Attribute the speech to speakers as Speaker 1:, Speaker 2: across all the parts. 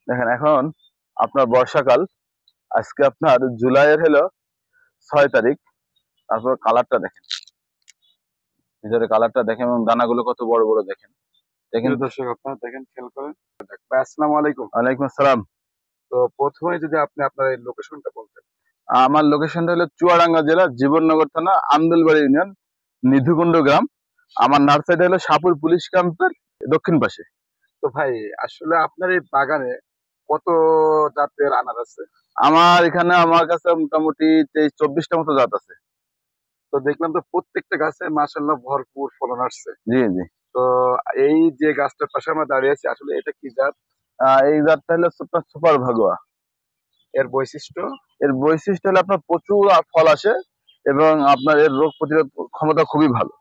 Speaker 1: দেখেন এখন আপনার বর্ষাকাল। আজকে আপনার জুলাইয়ের হলো 6 তারিখ। তারপর কালারটা দেখেন, ভিতরে কালারটা দেখেন এবং দানাগুলো কত বড় বড় দেখেন। দেখেন।
Speaker 2: প্রিয় দর্শক, আপনারা দেখেন, খেয়াল করেন। ভাই, আসসালামু আলাইকুম।
Speaker 1: ওয়ালাইকুম আসসালাম।
Speaker 2: তো প্রথমে যদি আপনি আপনার এই লোকেশনটা বলতেন।
Speaker 1: আমার লোকেশনটা হলো চুয়াডাঙ্গা জেলা জীবননগর থানা আন্দুলবাড়ি ইউনিয়ন নিধুকুণ্ড গ্রাম। আমার নার্সারি হলো শাহপুর পুলিশ ক্যাম্পের দক্ষিণ পাশে।
Speaker 2: তো ভাই, আসলে আপনার এই বাগানে কত জাতের আনার আছে?
Speaker 1: আমার এখানে আমার কাছে মোটামুটি 23-24টা মতো জাত আছে।
Speaker 2: তো দেখলাম তো প্রত্যেকটা গাছে মাশাআল্লাহ ভরপুর ফলন আসছে।
Speaker 1: জি জি।
Speaker 2: তো এই যে গাছটার পাশে আমরা দাঁড়িয়ে আছি, আসলে এটা কি জাত?
Speaker 1: এই জাতটা হলো সুপার সুপার ভাগোয়া।
Speaker 2: এর বৈশিষ্ট্য?
Speaker 1: এর বৈশিষ্ট্য হলো আপনার প্রচুর ফল আসে এবং আপনার এর রোগ প্রতিরোধ ক্ষমতা খুবই ভালো।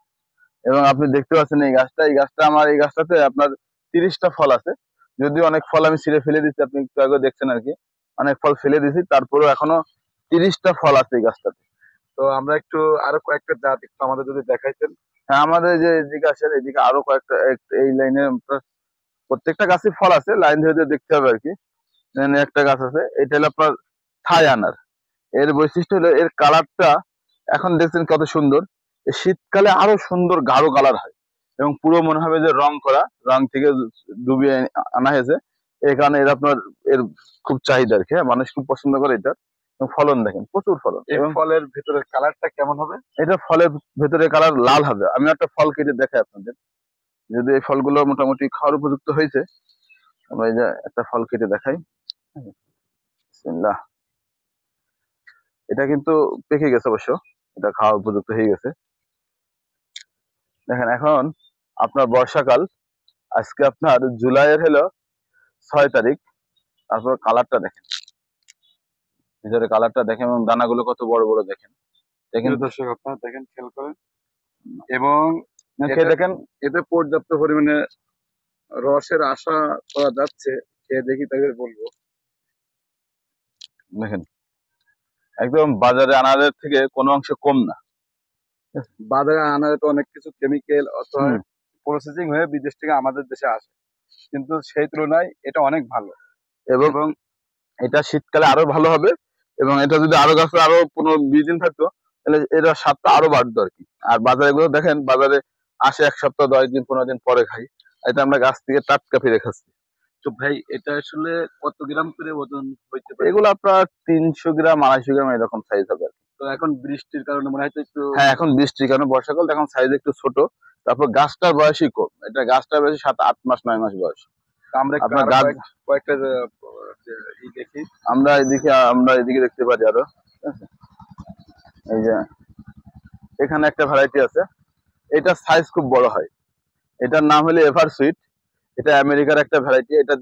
Speaker 1: এবং আপনি দেখতে পাচ্ছেন এই গাছটা আমার এই গাছটাতে আপনার 30টা ফল আছে। যদিও অনেক ফল আমি ছিঁড়ে ফেলে দিচ্ছি, আপনি একটু আগে দেখছেন আর কি। অনেক ফল ফেলে দিয়েছি, তারপরেও এখনো 30টা ফল আছে এই গাছটাতে।
Speaker 2: তো আমরা একটু আরো কয়েকটা জাত একটু আমাদের যদি দেখাইতেন।
Speaker 1: হ্যাঁ, আমাদের যে এদিকে আছে এদিকে আরো কয়েকটা এই লাইনে প্রত্যেকটা গাছে ফল আছে, লাইন ধরে ধরে দেখতে হবে আর কি। এখানে একটা গাছ আছে, এটা হলো আপনার থাই আনার। এর বৈশিষ্ট্য হলো এর কালারটা এখন দেখছেন কত সুন্দর। এই শীতকালে আরো সুন্দর গাঢ় কালার হয় এবং পুরো মনে হবে যে রং করা, রং থেকে ডুবিয়ে আনা হয়েছে। এই কারণে এর আপনার এর খুব চাহিদা আর কি। হ্যাঁ, মানুষ খুব পছন্দ করে এটা। এবং ফলন দেখেন প্রচুর ফলন।
Speaker 2: এই
Speaker 1: এবং
Speaker 2: ফলের ভেতরের কালারটা কেমন হবে?
Speaker 1: এটা ফলের ভেতরে কালার লাল হবে। আমি একটা ফল কেটে দেখাই আপনাদের, যদি এই ফলগুলো মোটামুটি খাওয়ার উপযুক্ত হয়েছে। আমরা এই যে একটা ফল কেটে দেখাই। বিসমিল্লাহ। এটা কিন্তু পেকে গেছে অবশ্য, এটা খাওয়ার উপযুক্ত হয়ে গেছে। দেখেন এখন আপনার বর্ষাকাল। আজকে আপনার জুলাইয়ের হলো 6 তারিখ। তারপর কালারটা দেখেন, ভিতরে কালারটা দেখেন এবং দানাগুলো কত বড় বড় দেখেন। দেখেন।
Speaker 2: প্রিয় দর্শক, আপনারা দেখেন, খেয়াল করেন। এবং
Speaker 1: খেয়ে
Speaker 2: এটা
Speaker 1: দেখেন।
Speaker 2: এতে পর্যাপ্ত পরিমাণে রসের আশা করা যাচ্ছে। খেয়ে দেখি তবে বলবো।
Speaker 1: দেখেন একদম বাজারে আনারের থেকে কোনো অংশ কম না।
Speaker 2: বাজারে আনারে তো অনেক কিছু কেমিক্যাল অথবা
Speaker 1: হুম।
Speaker 2: প্রসেসিং হয়ে বিদেশ থেকে আমাদের দেশে আসে, কিন্তু সেই তুলনায় এটা অনেক ভালো।
Speaker 1: এবং
Speaker 2: এবং
Speaker 1: এটা শীতকালে আরো ভালো হবে। এবং এটা যদি আরো গাছে আরো 15-20 দিন থাকতো, তাহলে এর স্বাদটা আরো বাড়তো আর কি। আর বাজারে গুলো দেখেন, বাজারে আসে 1 সপ্তাহ 10 দিন 15 দিন পরে খাই। এটা আমরা গাছ থেকে টাটকা ফিরে খাচ্ছি।
Speaker 2: তো ভাই, এটা আসলে কত গ্রাম করে ওজন হইতে পারে?
Speaker 1: এগুলো আপনার 300 গ্রাম 250 গ্রাম এরকম সাইজ হবে আর কি।
Speaker 2: তো এখন বৃষ্টির কারণে মনে হয় তো একটু।
Speaker 1: হ্যাঁ, এখন বৃষ্টির কারণে বর্ষাকাল, এখন সাইজ একটু ছোট। তারপর গাছটার বয়সই কম, এটা গাছটার বয়স 7-8 মাস 9 মাস বয়স।
Speaker 2: আমরা একটু
Speaker 1: আপনার
Speaker 2: আরো
Speaker 1: গাছ
Speaker 2: কয়েকটা দেখি।
Speaker 1: আমরা এদিকে দেখতে পারি আরো। ঠিক আছে? এই যে এখানে একটা ভ্যারাইটি আছে, এটা সাইজ খুব বড় হয়। এটার নাম হলো এভার সুইট। এটা আমেরিকার একটা ভ্যারাইটি। এটা